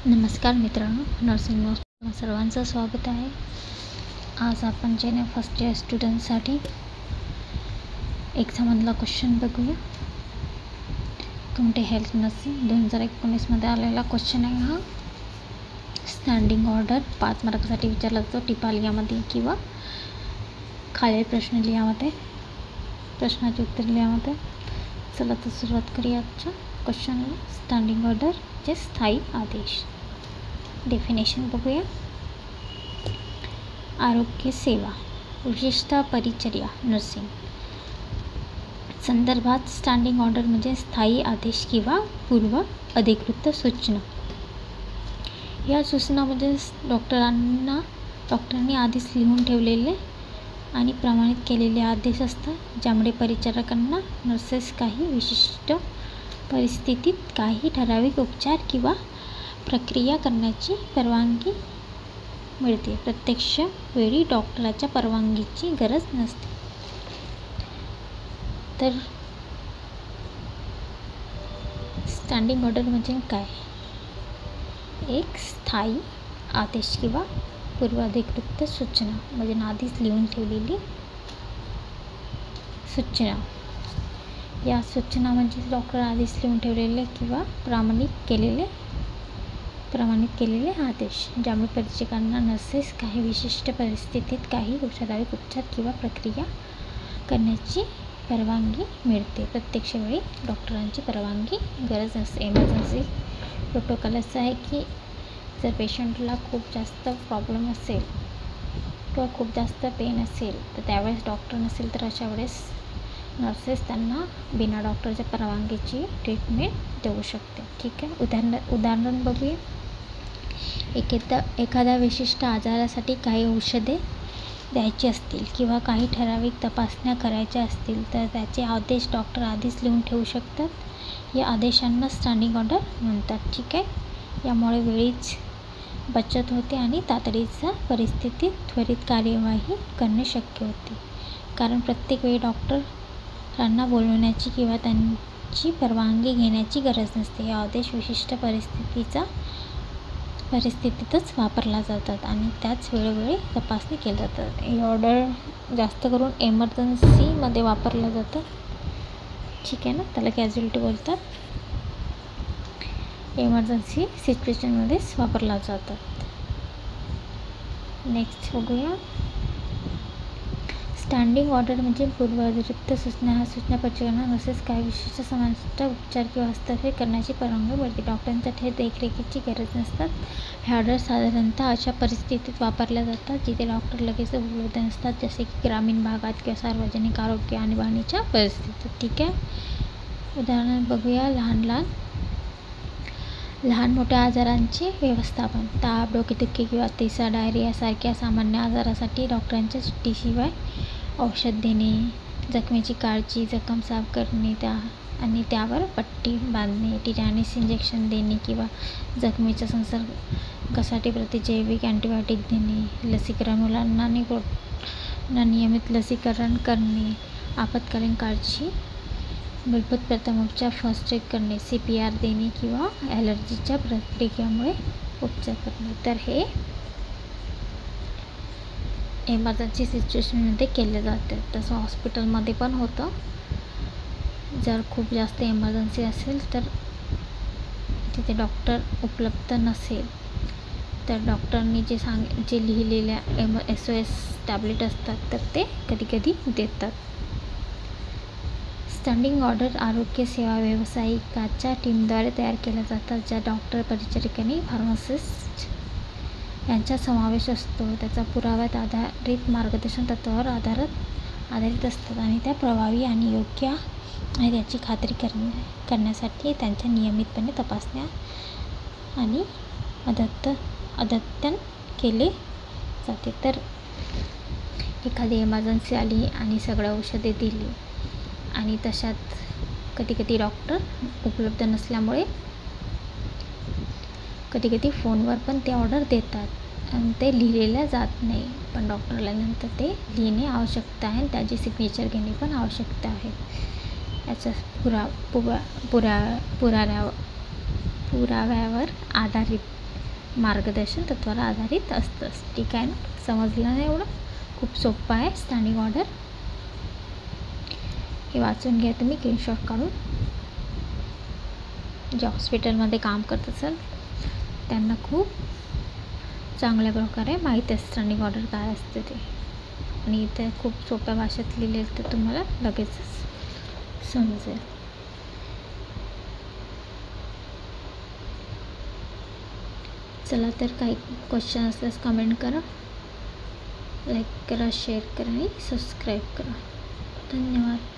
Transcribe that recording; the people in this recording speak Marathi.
नमस्कार मित्रांनो, नर्सिंग न्यूजमध्ये सर्वांचं स्वागत आहे. आज आपण जे फर्स्ट इयर स्टुडंटसाठी एक्झाममधला क्वेश्चन बघूया. कुमठे हेल्थ नर्सिंग 2019मध्ये आलेला क्वेश्चन आहे हा. स्टँडिंग ऑर्डर 5 मार्कासाठी विचारला जातो. टिपा लिहामध्ये किंवा खालील प्रश्न लिहामध्ये, प्रश्नाचे उत्तर लिहामध्ये. चला तर सुरुवात करूया आजच्या क्वेश्चनला. स्टँडिंग ऑर्डरचे स्थायी आदेश. डेफिनेशन बघूया. आरोग्य सेवा, विशेषतः परिचर्या नर्सिंग संदर्भात स्टँडिंग ऑर्डर म्हणजे स्थायी आदेश किंवा पूर्व अधिकृत सूचना. या सूचना म्हणजे डॉक्टरांनी आधीच लिहून ठेवलेले आणि प्रमाणित केलेले आदेश असतात, ज्यामुळे परिचारकांना नर्सेस काही विशिष्ट परिस्थितीत काही ठराविक उपचार किंवा प्रक्रिया करण्याची परवानगी मिळते. प्रत्यक्ष वेळी डॉक्टराच्या परवानगीची गरज नसते. तर स्टँडिंग ऑर्डर म्हणजे काय? एक स्थायी आदेश किंवा पूर्वाधिकृत सूचना म्हणजे आधीच लिहून ठेवलेली सूचना. या सूचना म्हणजे डॉक्टर आधीच लिहून ठेवलेले किंवा प्रमाणित केलेले आदेश, ज्यामुळे परिचारकांना नर्सेस काही विशिष्ट परिस्थितीत काही ठराविक उपचार किंवा प्रक्रिया करण्याची परवानगी मिळते. प्रत्यक्ष वेळी डॉक्टरांची परवानगी गरज नसते. इमर्जन्सी प्रोटोकॉल असं आहे की जर पेशंटला खूप जास्त प्रॉब्लेम असेल किंवा खूप जास्त पेन असेल तर त्यावेळेस डॉक्टर नसेल तर अशा वेळेस नर्सेस त्यांना बिना डॉक्टरच्या परवानगीची ट्रीटमेंट देऊ शकते. ठीक आहे. उदाहरण बघूया. एखाद्या विशिष्ट आजारासाठी काही औषधे द्यायची असतील किंवा काही ठराविक तपासण्या करायच्या असतील तर त्याचे आदेश डॉक्टर आधीच लिहून ठेवू शकतात. या आदेशांना स्टँडिंग ऑर्डर म्हणतात. ठीक आहे. यामुळे वेळीच बचत होते आणि तातडीच्या परिस्थितीत त्वरित कार्यवाही करणे शक्य होते, कारण प्रत्येक वेळी डॉक्टरांना बोलवण्याची किंवा त्यांची परवानगी घेण्याची गरज नसते. हे आदेश विशिष्ट परिस्थितीतच वापरला जातात आणि त्याच वेळोवेळी तपासणी केली जातात. हे ऑर्डर जास्त करून एमर्जन्सीमध्ये वापरलं जातं. ठीक आहे ना. त्याला कॅज्युअलिटी बोलतात. एमर्जन्सी सिच्युएशनमध्येच वापरला जातात. नेक्स्ट बघूया. स्टँडिंग ऑर्डर म्हणजे पूर्वाधिकृत सूचना. ह्या सूचना परिचारकांना नर्सेस काही विशिष्ट समाविष्ट उपचार किंवा हस्तक्षेप करण्याची परवानगी मिळते. डॉक्टरांच्या थेट देखरेखीची गरज नसतात. हे ऑर्डर साधारणतः अशा परिस्थितीत वापरल्या जातात जिथे डॉक्टर लगेच उपलब्ध नसतात, जसे की ग्रामीण भागात किंवा सार्वजनिक आरोग्य आणीबाणीच्या परिस्थितीत. ठीक आहे. उदाहरण बघूया. लहान मोठ्या आजारांचे व्यवस्थापन. ताप, डोकेदुखी किंवा अतिसार, डायरिया सारख्या सामान्य आजारासाठी डॉक्टरांच्या चिठ्ठीशिवाय औषध देणे, जखमेची काळजी, जखम साफ करणे आणि त्यावर पट्टी बांधणे, टिटॅनस इंजेक्शन देणे किंवा जखमेच्या संसर्गासाठी प्रतिजैविक अँटीबायोटिक देणे, लसीकरण, मुलांना नियमित लसीकरण करणे, आपत्कालीन काळजी, मूलभूत प्रथमोपचार फर्स्ट एड करणे, CPR देणे किंवा ॲलर्जीच्या प्रतिक्रियेमुळे उपचार करणे. तर हे एमर्जन्सी सिच्युएशनमध्ये केले जाते. तसं हॉस्पिटलमध्ये पण होतं. जर खूप जास्त एमर्जन्सी असेल तर तिथे डॉक्टर उपलब्ध नसेल तर डॉक्टरनी जे लिहिलेल्या SOS टॅब्लेट असतात तर ते कधी देतात. स्टँडिंग ऑर्डर आरोग्य सेवा व्यावसायिकाच्या टीमद्वारे तयार केल्या जातात, ज्या डॉक्टर, परिचारिका आणि फार्मासिस्ट यांचा समावेश असतो. त्याचा पुराव्यात आधारित मार्गदर्शन तत्त्वावर आधारित असतात आणि त्या प्रभावी आणि योग्य आहेत याची खात्री करण्यासाठी त्यांच्या नियमितपणे तपासण्या आणि अद्यतन केले जाते. तर एखादी एमर्जन्सी आली आणि सगळ्या औषधे दिली आणि तशात कधी डॉक्टर उपलब्ध नसल्यामुळे कधी फोनवर पण ते ऑर्डर देतात आणि ते लिहिलेलं जात नाही, पण डॉक्टरला नंतर ते लिहिणे आवश्यकता आहे आणि त्याची सिग्नेचर घेणे पण आवश्यकता आहे. याचा पुराव्यावर आधारित मार्गदर्शन तत्त्वावर आधारित असतं. ठीक आहे ना, समजलं ना एवढं? खूप सोपं आहे स्टँडिंग ऑर्डर. हे वाचून घ्या तुम्ही स्क्रीनशॉट काढून. जे हॉस्पिटलमध्ये काम करत असाल त्यांना खूप चांगल्या प्रकारे माहीत आहे स्टँडिंग ऑर्डर काय असते ते, आणि इथे खूप सोप्या भाषेत लिहिलेलं तर तुम्हाला लगेचच समजेल. चला तर काही क्वेश्चन असल्यास कमेंट करा, लाईक करा, शेअर करा आणि सबस्क्राईब करा. धन्यवाद.